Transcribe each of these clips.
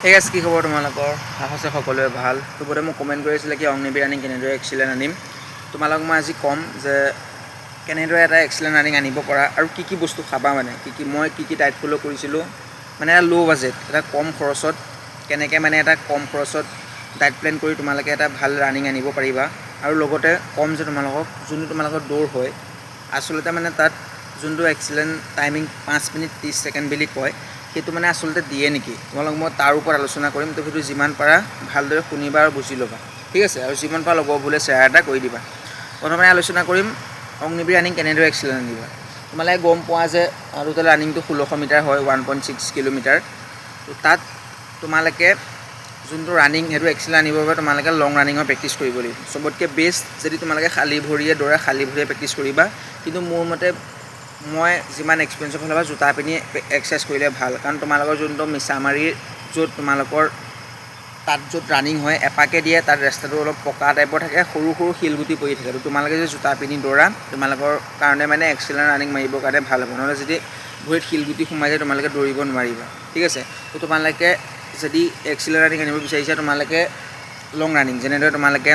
Hey guys, কি খবৰ তোমালোকৰ আশা সকলোৱে ভাল তোবতে মোক কমেন্ট কৰিছিলে কি অগ্নিবীৰ ৰানিং কেনেদৰে এক্সিলেন্ট আনিম তোমালোকক মই আজি কম যে কেনেদৰে এটা এক্সিলেন্ট ৰানিং আনিব পৰা আৰু কি বস্তু খাবা মানে মই কি ডায়েট ফলো কৰিছিলো মানে এটা লো বাজেট এটা কম খৰচত কেনেকৈ মানে এটা কম খৰচত ডায়েট প্ল্যান কৰি তোমালোকে এটা ভাল ৰানিং আনিব পাৰিবা আৰু লগতে কম যে তোমালোকৰ দৌৰ হয় আসলতে মানে তাত যোনটো এক্সিলেন্ট টাইমিং 5 মিনিট 30 সেকেন্ড বুলি কয় সেইটো মানে আসলতে দিয়ে নেকি তোমালোক মই তাৰ ওপৰত আলোচনা কৰিম তো ভিডিও যিমান পাৰা ভালদৰে শুনিবা আৰু বুজি ল'বা ঠিক আছে আৰু যিমান পাৰা লগৰ বুলে শেয়াৰ এটা কৰি দিবা প্ৰথমে আলোচনা কৰিম অগ্নিবীৰ ৰানিং কেনেদৰে এক্সিলেন্ট আনিবা তোমালোকে গম পোৱা যে টোটাল ৰানিংটো 1600 মিটাৰ হয় 1.6 কিলোমিটাৰ তো তাত তোমালোকে যোনটো ৰানিং হেতু এক্সিলেন্ট আনিবৰ বাবে তোমালোকে লং ৰানিঙৰ প্ৰেক্টিছ কৰিব লাগিব সবতকৈ বেষ্ট যদি তোমালোকে খালি ভৰিয়ে দৌৰা খালি ভৰিয়ে প্ৰেক্টিছ কৰিবা কিন্তু মোৰ মতে মই যিমান এক্সপেৰিয়েন্স হ'লে জোতা পিনি এক্সাৰসাইজ কৰিলে ভাল কাৰণ তোমালোকৰ যোনটো মিছামাৰী য'ত তোমালোকৰ তাত য'ত ৰানিং হয় এপাকে দিয়ে তাত ৰাস্তাটো অলপ পকা টাইপৰ থাকে সৰু শিলগুটি পৰি থাকে তো তোমালোকে যদি জোতা পিনি দৌৰা তোমালোকৰ কাৰণে মানে এক্সিলেন্ট ৰানিং মাৰিবৰ কাৰণে ভাল হ'ব নহ'লে যদি ভৰিত শিলগুটি সোমাই যায় তোমালোকে দৌৰিব নোৱাৰিবা ঠিক আছে তো তোমালোকে যদি এক্সিলেন্ট ৰানিং আনিব বিচাৰিছা তোমালোকে লং ৰানিং যেনেদৰে তোমালোকে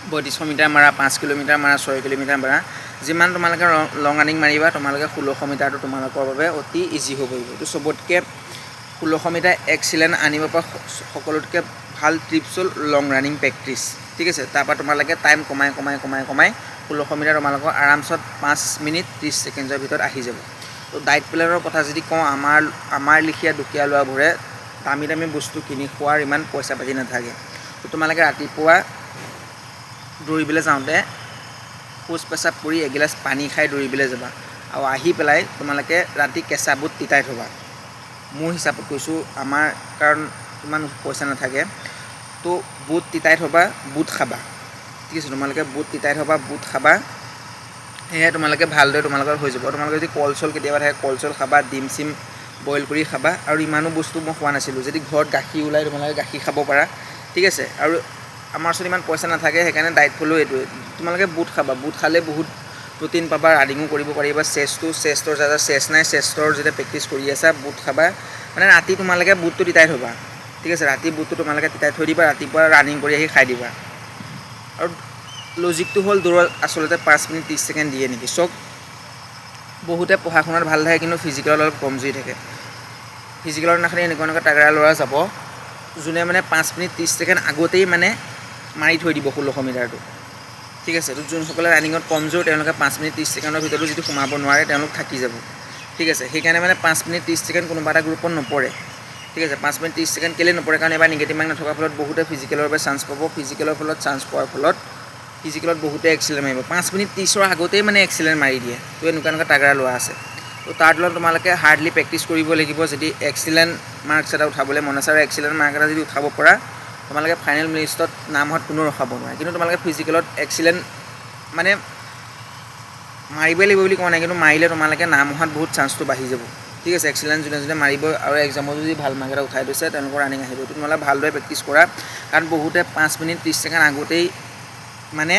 3200 মিটাৰ মাৰা 5 কিলোমিটাৰ মাৰা 6 কিলোমিটাৰ মাৰা যিমান তোমালোকে লং ৰানিং মাৰিবা তোমালোকে 1600 মিটাৰটো তোমালোকৰ বাবে অতি ইজি হ'ব তো সবতকৈ 1600 মিটাৰ এক্সিলেন্ট আনিব পৰা সকলোতকৈ ভাল টিপছ হ'ল লং ৰানিং প্ৰেক্টিছ ঠিক আছে তাৰপৰা তোমালোকে টাইম কমাই 1600 মিটাৰ তোমালোকৰ আৰামছত 5 মিনিট 30 সেকেন্ডৰ ভিতৰত আহি যাব তো ডায়েট প্লেনৰ কথা যদি কওঁ আমাৰ লিখিয়া দুখীয়া লোৱাবোৰে দামী বস্তু কিনি খোৱাৰ ইমান পইচা পাতি নাথাকে তো তোমালোকে ৰাতিপুৱা দৌৰিবলৈ যাওঁতে খোজ পেচাব কৰি এগিলাছ পানী খাই দৌৰিবলৈ যাবা আৰু আহি পেলাই তোমালোকে ৰাতি কেঁচা বুট তিতাই থবা মোৰ হিচাপত কৈছোঁ আমাৰ কাৰণ ইমান পইচা নাথাকে তো বুট তিতাই থবা বুট খাবা ঠিক আছে তোমালোকে বুট তিতাই থবা বুট খাবা সেয়ে তোমালোকে ভালদৰে তোমালোকৰ হৈ যাব তোমালোকে যদি কলচল কেতিয়াবা থাকে কলচল খাবা ডিম চিম বইল কৰি খাবা আৰু ইমানো বস্তু মই খোৱা নাছিলোঁ যদি ঘৰত গাখীৰ ওলাই তোমালোকে গাখীৰ খাব পাৰা ঠিক আছে আৰু আমাৰ ওচৰত ইমান পইচা নাথাকে সেইকাৰণে ডায়েট ফলো এইটোৱে তোমালোকে বুট খাবা বুট খালে বহুত প্ৰটিন পাবা ৰানিঙো কৰিব পাৰিবা চেষ্টৰ যাতে চেষ্ট নাই চেষ্টৰ যেতিয়া প্ৰেক্টিছ কৰি আছা বুট খাবা মানে ৰাতি তোমালোকে বুটটো তিতাই থবা ঠিক আছে ৰাতি বুটটো তোমালোকে তিতাই থৈ দিবা ৰাতিপুৱা ৰানিং কৰি আহি খাই দিবা আৰু লজিকটো হ'ল দৌৰত আসলতে 5 মিনিট 30 সেকেন্ড দিয়ে নেকি চক বহুতে পঢ়া শুনাত ভাল থাকে কিন্তু ফিজিকেলত অলপ কমজুৰি থাকে ফিজিকেলৰ দিনাখনি এনেকুৱা টাগৰা ল'ৰা যাব যোনে মানে 5 মিনিট 30 সেকেন্ড আগতেই মানে মাৰি থৈ দিব 1600 মিটাৰটো ঠিক আছে তো যোনসকলে ৰানিঙত কমজোৰ তেওঁলোকে 5 মিনিট 30 সেকেন্ডৰ ভিতৰতো যদি সোমাব নোৱাৰে তেওঁলোক থাকি যাব ঠিক আছে সেইকাৰণে মানে 5 মিনিট 30 সেকেন্ড কোনোবা এটা গ্ৰুপত নপৰে ঠিক আছে 5 মিনিট 30 সেকেন্ড কেলে নপৰে কাৰণ এবাৰ নিগেটিভ মাৰ্ক নথকাৰ ফলত বহুতে ফিজিকেলৰ বাবে চান্স পাব ফিজিকেলৰ ফলত চান্স পোৱাৰ ফলত ফিজিকেলত বহুতে এক্সিলেন্ট মাৰিব 5 মিনিট 30ৰ আগতেই মানে এক্সিলেন্ট মাৰি দিয়ে তো এনেকুৱা টাগৰা লোৱা আছে তো তাৰ তলত তোমালোকে হাৰ্ডলি প্ৰেক্টিছ কৰিব লাগিব যদি এক্সিলেন্ট মাৰ্কছ এটা উঠাবলৈ মন আছে আৰু এক্সিলেন্ট মাৰ্ক এটা যদি উঠাব পৰা তোমালোকে ফাইনেল লিষ্টত নাম হোৱাত কোনো ৰখাব নোৱাৰে কিন্তু তোমালোকে ফিজিকেলত এক্সিলেন্ট মানে মাৰিবই লাগিব বুলি কোৱা নাই কিন্তু মাৰিলে তোমালোকে নাম হোৱাত বহুত চান্সটো বাঢ়ি যাব ঠিক আছে এক্সিলেন্ট যোনে মাৰিব আৰু এক্সামত যদি ভাল মাৰ্ক এটা উঠাই দিছে তেওঁলোকৰ ৰানিং আহিব তো তোমালোকে ভালদৰে প্ৰেক্টিছ কৰা কাৰণ বহুতে 5 মিনিট 30 সেকেন্ড আগতেই মানে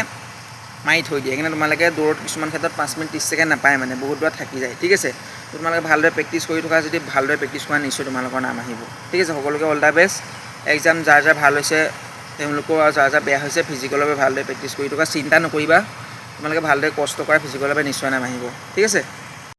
মাৰি থৈ দিয়ে কিন্তু তোমালোকে দৌৰত কিছুমান ক্ষেত্ৰত 5 মিনিট 30 সেকেন্ড নাপায় মানে বহুত দূৰত থাকি যায় ঠিক আছে তোমালোকে ভালদৰে প্ৰেক্টিছ কৰি থকা যদি ভালদৰে প্ৰেক্টিছ কৰা নিশ্চয় তোমালোকৰ নাম আহিব ঠিক আছে সকলোকে অল দা বেষ্ট এক্সাম যাৰ ভাল হৈছে তেওঁলোকৰ আৰু যাৰ বেয়া হৈছে ফিজিকেলৰ বাবে ভালদৰে প্ৰেক্টিছ কৰি থকা চিন্তা নকৰিবা তোমালোকে ভালদৰে কষ্ট কৰা ফিজিকেলৰ বাবে নিশ্চয় নাম আহিব ঠিক আছে